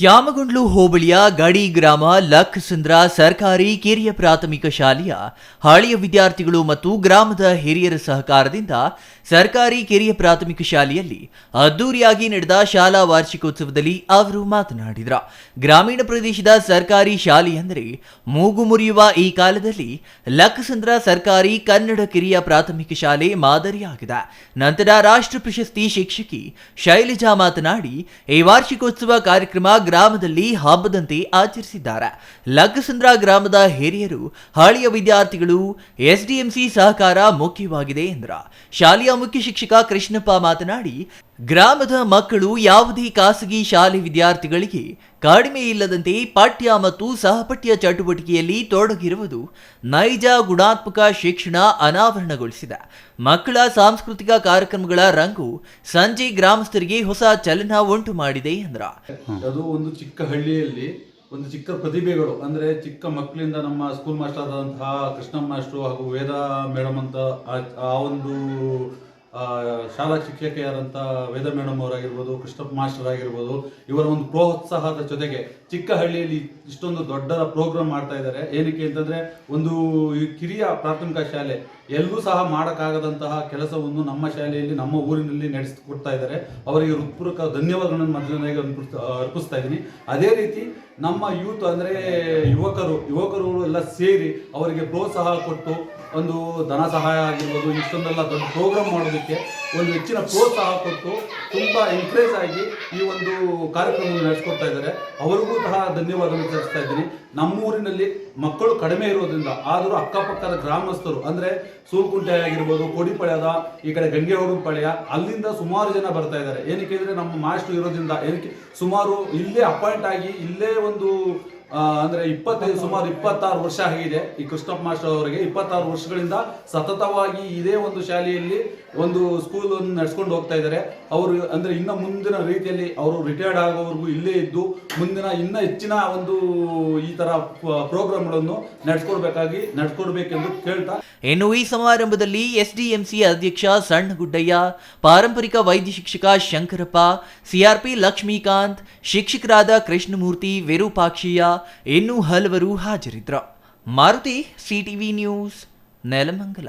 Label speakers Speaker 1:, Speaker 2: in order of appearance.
Speaker 1: ತ್ಯಾಮಗೊಂಡ್ಲು ಹೋಬಳಿಯ ಗಡಿ ಗ್ರಾಮ ಲಕ್ಕಸಂದ್ರ ಸರ್ಕಾರಿ ಕಿರಿಯ ಪ್ರಾಥಮಿಕ ಶಾಲೆಯ ಹಳೆಯ ವಿದ್ಯಾರ್ಥಿಗಳು ಮತ್ತು ಗ್ರಾಮದ ಹಿರಿಯರ ಸಹಕಾರದಿಂದ ಸರ್ಕಾರಿ ಕಿರಿಯ ಪ್ರಾಥಮಿಕ ಶಾಲೆಯಲ್ಲಿ ಅದ್ದೂರಿಯಾಗಿ ನಡೆದ ಶಾಲಾ ವಾರ್ಷಿಕೋತ್ಸವದಲ್ಲಿ ಅವರು ಮಾತನಾಡಿದರು. ಗ್ರಾಮೀಣ ಪ್ರದೇಶದ ಸರ್ಕಾರಿ ಶಾಲೆ ಅಂದರೆ ಮೂಗು ಮುರಿಯುವ ಈ ಕಾಲದಲ್ಲಿ ಲಕ್ಕಸಂದ್ರ ಸರ್ಕಾರಿ ಕನ್ನಡ ಕಿರಿಯ ಪ್ರಾಥಮಿಕ ಶಾಲೆ ಮಾದರಿಯಾಗಿದೆ. ನಂತರ ರಾಷ್ಟ್ರ ಪ್ರಶಸ್ತಿ ಶಿಕ್ಷಕಿ ಶೈಲಜಾ ಮಾತನಾಡಿ, ಈ ವಾರ್ಷಿಕೋತ್ಸವ ಕಾರ್ಯಕ್ರಮ ಗ್ರಾಮದಲ್ಲಿ ಹಬ್ಬದಂತೆ ಆಚರಿಸಿದ್ದಾರೆ. ಲಕ್ಕಸಂದ್ರ ಗ್ರಾಮದ ಹಿರಿಯರು, ಹಳೆಯ ವಿದ್ಯಾರ್ಥಿಗಳು, ಎಸ್ಡಿಎಂಸಿ ಸಹಕಾರ ಮುಖ್ಯವಾಗಿದೆ ಎಂದರು. ಶಾಲೆಯ ಮುಖ್ಯ ಶಿಕ್ಷಕ ಕೃಷ್ಣಪ್ಪ ಮಾತನಾಡಿ, ಗ್ರಾಮದ ಮಕ್ಕಳು ಯಾವುದೇ ಖಾಸಗಿ ಶಾಲೆ ವಿದ್ಯಾರ್ಥಿಗಳಿಗೆ ಕಡಿಮೆ ಇಲ್ಲದಂತೆ ಪಠ್ಯ ಮತ್ತು ಸಹಪಠ್ಯ ಚಟುವಟಿಕೆಯಲ್ಲಿ ತೊಡಗಿರುವುದು ನೈಜ ಗುಣಾತ್ಮಕ ಶಿಕ್ಷಣ ಅನಾವರಣಗೊಳಿಸಿದೆ. ಮಕ್ಕಳ ಸಾಂಸ್ಕೃತಿಕ ಕಾರ್ಯಕ್ರಮಗಳ ರಂಗು ಸಂಜೆ ಗ್ರಾಮಸ್ಥರಿಗೆ ಹೊಸ ಚಲನ ಉಂಟು ಮಾಡಿದೆ ಎಂದರು.
Speaker 2: ಅದು ಒಂದು ಚಿಕ್ಕ ಹಳ್ಳಿಯಲ್ಲಿ ಒಂದು ಚಿಕ್ಕ ಪ್ರತಿಭೆಗಳು ಅಂದರೆ ಚಿಕ್ಕ ಮಕ್ಕಳಿಂದ ನಮ್ಮ ಸ್ಕೂಲ್ ಮಾಸ್ಟರ್ ಆದಂತಹ ಕೃಷ್ಣಮ್ಮ ಮಾಸ್ಟ್ರು ಹಾಗೂ ವೇದ ಮೇಡಮ್ ಅಂತ ಆ ಒಂದು ಶಾಲಾ ಶಿಕ್ಷಕಿಯರಂಥ ವೇದ ಮೇಡಮ್ ಅವರಾಗಿರ್ಬೋದು, ಕೃಷ್ಣಪ್ಪ ಮಾಸ್ಟರ್ ಆಗಿರ್ಬೋದು, ಇವರ ಒಂದು ಪ್ರೋತ್ಸಾಹದ ಜೊತೆಗೆ ಚಿಕ್ಕ ಹಳ್ಳಿಯಲ್ಲಿ ಇಷ್ಟೊಂದು ದೊಡ್ಡ ಪ್ರೋಗ್ರಾಮ್ ಮಾಡ್ತಾ ಇದ್ದಾರೆ. ಏನಕ್ಕೆ ಅಂತಂದರೆ ಒಂದು ಕಿರಿಯ ಪ್ರಾಥಮಿಕ ಶಾಲೆ ಎಲ್ಲರೂ ಸಹ ಮಾಡೋಕ್ಕಾಗದಂತಹ ಕೆಲಸವನ್ನು ನಮ್ಮ ಶಾಲೆಯಲ್ಲಿ ನಮ್ಮ ಊರಿನಲ್ಲಿ ನಡೆಸಿಕೊಡ್ತಾ ಇದ್ದಾರೆ. ಅವರಿಗೆ ಹೃತ್ಪೂರ್ವಕ ಧನ್ಯವಾದಗಳನ್ನು ಮೊದಲನೇಗೆ ಅರ್ಪಿಸ್ತಾ ಇದ್ದೀನಿ. ಅದೇ ರೀತಿ ನಮ್ಮ ಯೂತ್ ಅಂದರೆ ಯುವಕರು ಎಲ್ಲ ಸೇರಿ ಅವರಿಗೆ ಪ್ರೋತ್ಸಾಹ ಕೊಟ್ಟು ಒಂದು ಧನ ಸಹಾಯ ಆಗಿರ್ಬೋದು, ಇಷ್ಟೊಂದೆಲ್ಲ ದೊಡ್ಡ ಪ್ರೋಗ್ರಾಮ್ ಮಾಡೋದಕ್ಕೆ ಒಂದು ಹೆಚ್ಚಿನ ಪ್ರೋತ್ಸಾಹ ಕೊಟ್ಟು ತುಂಬ ಎನ್ಕರೇಜ್ ಆಗಿ ಈ ಒಂದು ಕಾರ್ಯಕ್ರಮವನ್ನು ನಡೆಸ್ಕೊಡ್ತಾ ಇದ್ದಾರೆ. ಅವರಿಗೂ ಸಹ ಧನ್ಯವಾದವನ್ನು ತಿಳಿಸ್ತಾ ಇದ್ದೀನಿ. ನಮ್ಮೂರಿನಲ್ಲಿ ಮಕ್ಕಳು ಕಡಿಮೆ ಇರೋದ್ರಿಂದ ಆದರೂ ಅಕ್ಕಪಕ್ಕದ ಗ್ರಾಮಸ್ಥರು ಅಂದರೆ ಸೂಲ್ಕುಂಟೆ ಆಗಿರ್ಬೋದು, ಕೋಡಿಪಾಳ್ಯದ ಈ ಕಡೆ ಗಂಗೆಹೊಡನಪಾಳ್ಯ ಅಲ್ಲಿಂದ ಸುಮಾರು ಜನ ಬರ್ತಾ ಇದ್ದಾರೆ. ಏನಕ್ಕೆ ಅಂದರೆ ನಮ್ಮ ಮಾಸ್ಟರ್ ಇರೋದ್ರಿಂದ ಏನಕ್ಕೆ ಸುಮಾರು ಇಲ್ಲೇ ಅಪಾಯಿಂಟ್ ಆಗಿ ಇಲ್ಲೇ ಒಂದು ಅಂದರೆ ಸುಮಾರು 26 ವರ್ಷ ಆಗಿದೆ ಈ ಕೃಷ್ಣಪ್ಪ ಮಾಸ್ಟರ್ ಅವರಿಗೆ. 26 ವರ್ಷಗಳಿಂದ ಸತತವಾಗಿ ಇದೇ ಒಂದು ಶಾಲೆಯಲ್ಲಿ ಒಂದು ಸ್ಕೂಲ್ ಅನ್ನು ನಡೆಸ್ಕೊಂಡು ಹೋಗ್ತಾ ಇದ್ದಾರೆ. ಅವರು ಅಂದರೆ ಇನ್ನು ಮುಂದಿನ ರೀತಿಯಲ್ಲಿ ಅವರು ರಿಟೈರ್ಡ್ ಆಗೋವರೆಗೂ ಇಲ್ಲೇ ಇದ್ದು ಮುಂದಿನ ಇನ್ನೂ ಹೆಚ್ಚಿನ ಒಂದು ಈ ತರ ಪ್ರೋಗ್ರಾಮ್ಗಳನ್ನು ನಡೆಸ್ಕೊಡ್ಬೇಕೆಂದು ಕೇಳ್ತಾ,
Speaker 1: ಇನ್ನು ಈ ಸಮಾರಂಭದಲ್ಲಿ ಎಸ್ಡಿಎಂಸಿ ಅಧ್ಯಕ್ಷ ಸಣ್ಣಗುಡ್ಡಯ್ಯ, ಪಾರಂಪರಿಕ ವೈದ್ಯ ಶಿಕ್ಷಕ ಶಂಕರಪ್ಪ, ಸಿಆರ್ಪಿ ಲಕ್ಷ್ಮೀಕಾಂತ್, ಶಿಕ್ಷಕರಾದ ಕೃಷ್ಣಮೂರ್ತಿ, ವಿರೂಪಾಕ್ಷಯ್ಯ ಇನ್ನೂ ಹಲವರು ಹಾಜರಿದ್ದರು. Maruti, CTV news, Nelamangala.